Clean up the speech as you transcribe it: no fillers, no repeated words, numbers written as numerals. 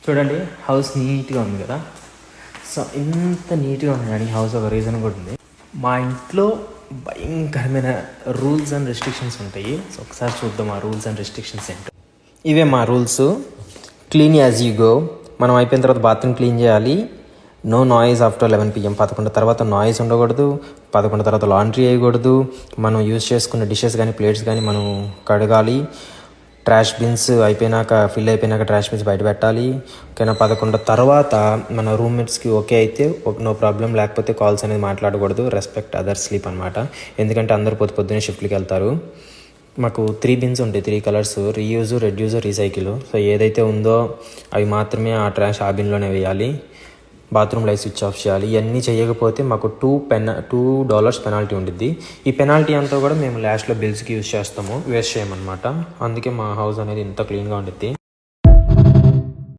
చూడండి హౌస్ నీట్గా ఉంది కదా. సో ఇంత నీట్గా ఉండడానికి హౌస్ ఒక రీజన్ కూడా ఉంది. మా ఇంట్లో భయంకరమైన రూల్స్ అండ్ రెస్ట్రిక్షన్స్ ఉంటాయి. సో ఒకసారి చూద్దాం ఆ రూల్స్ అండ్ రెస్ట్రిక్షన్స్ ఏంటో. ఇవే మా rules. Clean as you go. మనం అయిపోయిన తర్వాత బాత్రూమ్ క్లీన్ చేయాలి. No noise after 11 PM. 11 తర్వాత నాయిస్ ఉండకూడదు. 11 తర్వాత లాండ్రీ వేయకూడదు. మనం యూజ్ చేసుకున్న డిషెస్ కానీ ప్లేట్స్ కానీ మనం కడగాలి. ట్రాష్ బిన్స్ ఫిల్ అయిపోయినాక ట్రాష్ బిన్స్ బయట పెట్టాలి. ఓకేనా. 11 తర్వాత మన రూమ్మేట్స్కి ఓకే అయితే నో ప్రాబ్లం, లేకపోతే కాల్స్ అనేది మాట్లాడకూడదు. రెస్పెక్ట్ అదర్ స్లీప్ అనమాట. ఎందుకంటే అందరూ పొద్దున్నే షిఫ్ట్కి వెళ్తారు. మాకు 3 బిన్స్ ఉంటాయి, 3 కలర్స్: రీయూజ్, రెడ్యూజ్, రీసైకిల్. సో ఏదైతే ఉందో అవి మాత్రమే ఆ ట్రాష్ ఆ బిన్లోనే వేయాలి. బాత్రూమ్ లైట్ స్విచ్ ఆఫ్ చేయాలి. ఇవన్నీ చేయకపోతే మాకు $2 పెనాల్టీ ఉంటుంది. ఈ పెనాల్టీ అంతా కూడా మేము లాస్ట్లో బిల్స్కి యూజ్ చేస్తాము, వేస్ట్ చేయమన్నమాట. అందుకే మా హౌస్ అనేది ఇంత క్లీన్గా ఉంటుంది.